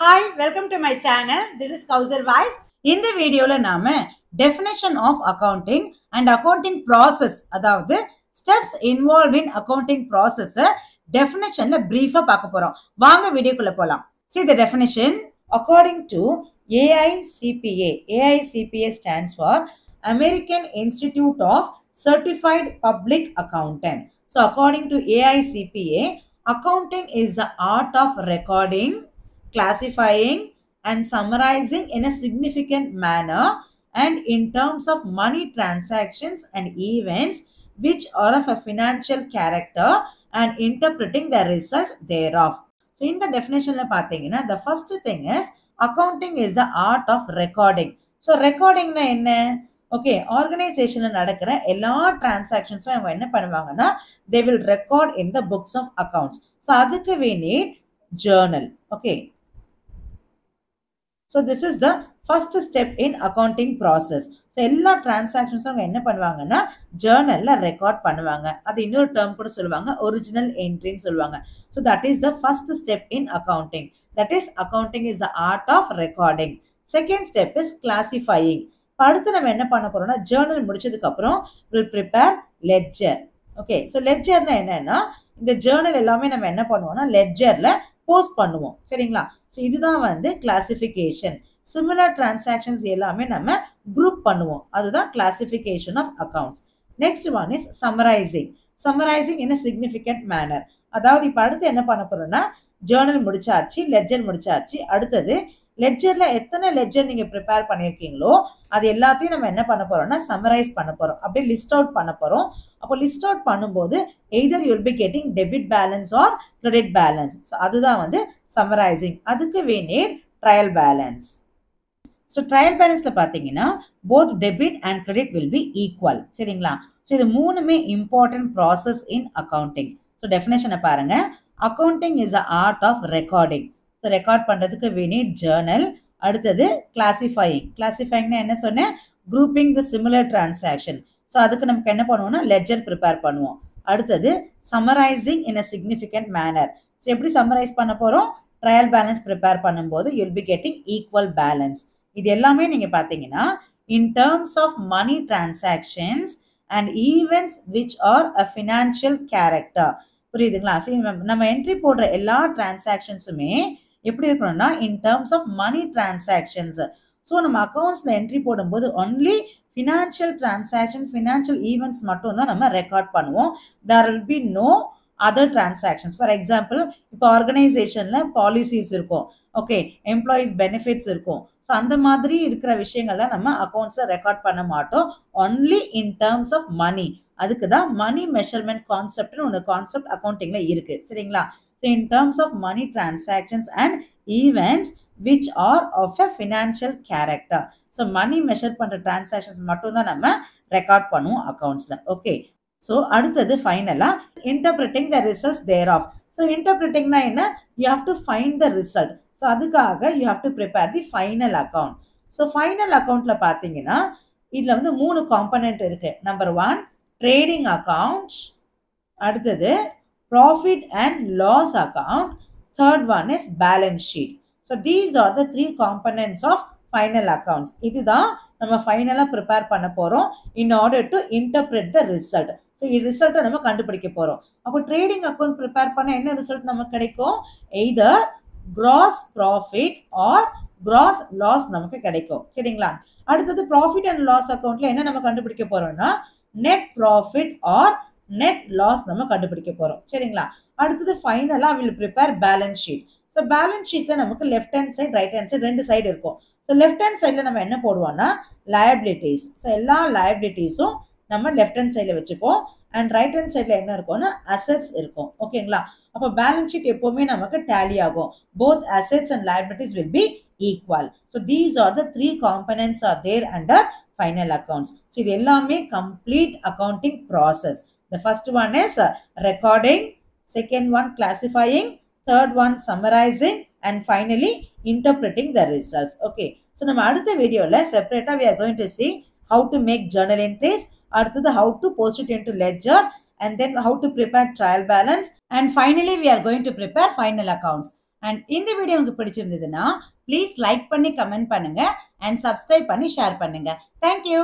Hi, welcome to my channel. This is Kausar Vice. In the video நாம definition of accounting and accounting process அதாவது steps involved in accounting process definitionல brief-ஆ பார்க்க போறோம். வாங்க வீடியோக்குள்ள போலாம். See the definition according to AICPA. AICPA stands for American Institute of Certified Public Accountant. So according to AICPA, accounting is the art of recording, classifying and summarizing in a significant manner and in terms of money transactions and events which are of a financial character and interpreting the result thereof. So in the definition the first thing is accounting is the art of recording. So recording na enna? Okay, organization நடக்கிற எல்லா transactions அவங்க என்ன பண்ணுவாங்கன்னா they will record in the books of accounts. So அதுக்கு we need journal. Okay. So this is the first step in accounting process. So எல்லா transactions அவங்க என்ன பண்ணுவாங்கன்னா journalல record பண்ணுவாங்க. அது இன்னொரு term கூட சொல்லுவாங்க original entry ன்னு சொல்லுவாங்க. So that is the first step in accounting. That is accounting is the art of recording. Second step is classifying. அடுத்து நம்ம என்ன பண்ண போறோம்னா journal முடிச்சதுக்கு அப்புறம் will prepare ledger. Okay, so ledgerனா என்னன்னா இந்த journal எல்லாமே நம்ம என்ன பண்ணுவோம்னா ledgerல போஸ்ட் பண்ணுவோம். சரிங்களா? So இதுதான் வந்து classification. Similar transactions எல்லாமே நம்ம group பண்ணுவோம். அதுதான் classification of accounts. Next one is summarizing. Summarizing in a significant manner. அதாவது இப்ப அடுத்து என்ன பண்ண போறோம்னா journal முடிச்சாச்சு, ledger முடிச்சாச்சு. அடுத்தது லெட்ஜர்ல எத்தனை லெட்ஜர் நீங்க ப்ரிப்பேர் பண்ணிருக்கீங்களோ அது எல்லாத்தையும் நம்ம என்ன பண்ண போறோம்னா சம்மரைஸ் பண்ண போறோம். அப்படியே லிஸ்ட் அவுட் பண்ண போறோம். அப்போ லிஸ்ட் அவுட் பண்ணும்போது either you will be getting debit balance or credit balance. So அதுதான் வந்து summarizing. அதுக்கு we need trial balance. So trial balanceல பாத்தீங்கன்னா both debit and credit will be equal. சரிங்களா? So இது மூணுமே important process in accounting. So definition பாருங்க. Accounting is the art of recording. So record பண்றதுக்கு we need journal. அடுத்தது classifying. Classifying என்ன சொன்னேன்? Grouping the similar transaction. So அதுக்கு நமக்கு என்ன பண்ணுவோம்னா ledger prepare பண்ணுவோம். அடுத்தது summarizing in a significant manner. So எப்படி summarize பண்ண போறோம்? Trial balance prepare பண்ணும்போது you'll be getting equal balance. இது எல்லாமே நீங்க பாத்தீங்கன்னா in terms of money transactions and events which are a financial character. புரியுதுங்களா? நம்ம என்ட்ரி போடுற எல்லா டிரான்சாக்ஷன்ஸுமே எப்படி இருக்கணும்னா in terms of money transactions. So நம்ம அக்கௌண்ட்ஸ்ல என்ட்ரி போடும்போது only financial transaction, financial events மட்டும் தான் நம்ம ரெக்கார்ட் பண்ணுவோம். there will be no other transactions. For example, இப்போ ஆர்கனைசேஷன்ல பாலிசிஸ் இருக்கும், ஓகே, எம்ப்ளாயிஸ் பெனிஃபிட்ஸ் இருக்கும். ஸோ அந்த மாதிரி இருக்கிற விஷயங்கள்ல நம்ம அக்கௌண்ட்ஸ்ல ரெக்கார்ட் பண்ண மாட்டோம். only in terms of money. அதுக்கு தான் மணி மெஷர்மெண்ட் கான்செப்ட்னு ஒரு கான்செப்ட் அக்கௌண்டிங்ல இருக்கு. சரிங்களா? So in terms of money transactions and events which are of a financial character. So money measure பண்ற transactions மட்டும் தான் நம்ம ரெக்கார்ட் பண்ணுவோம் அக்கவுண்ட்ஸ்ல. ஓகே. So அடுத்தது ஃபைனலா interpreting the results thereof. So interpretingனா என்ன? You have to find the result. So அதுக்காக you have to prepare the final account. So final accountல பாத்தீங்கன்னா இதுல வந்து மூணு காம்பனன்ட் இருக்கு. நம்பர் 1 trading account, அடுத்தது profit and loss account, third one is balance sheet. So these are the three components of final accounts. இதுதான் நம்ம ஃபைனலா prepare பண்ண போறோம் in order to interpret the result. So இந்த ரிசல்ட்டை நம்ம கண்டுபிடிக்க போறோம். அப்போ ட்ரேடிங் அக்கவுண்ட் ப்ரிப்பேர் பண்ண என்ன ரிசல்ட் நமக்கு கிடைக்கும்? either gross profit or gross loss நமக்கு கிடைக்கும். சரிங்களா? அடுத்தது profit and loss அக்கவுண்ட்ல என்ன நம்ம கண்டுபிடிக்க போறோம்னா net profit or net loss நம்ம கண்டுபிடிக்க போறோம். சரிங்களா? அடுத்தது ஃபைனலா will prepare balance sheet. So balance sheetல நமக்கு left hand side, right hand side ரெண்டு சைடு இருக்கும். So left hand sideல நம்ம என்ன போடுவோம்னா liabilities. So எல்லா liabilitiesம் நம்ம left hand sideல வச்சுப்போம் and right hand sideல என்ன இருக்கும்னா assets இருக்கும். ஓகேங்களா? அப்ப balance sheet எப்பவுமே நமக்கு tally ஆகும். Both assets and liabilities will be equal. So these are the three components are there under final accounts. So இது எல்லாமே complete accounting process. The first one is recording, second one classifying, third one summarizing, and finally interpreting the results. Okay. So நம்ம அடுத்த வீடியோல செப்பரேட்டா we are going to see how to make journal entries, அடுத்தது how to post it into ledger, and then how to prepare trial balance, and finally we are going to prepare final accounts. And இந்த video உங்களுக்கு பிடிச்சிருந்ததுன்னா please like பண்ணி comment பண்ணுங்க and subscribe பண்ணி share பண்ணுங்க. Thank you.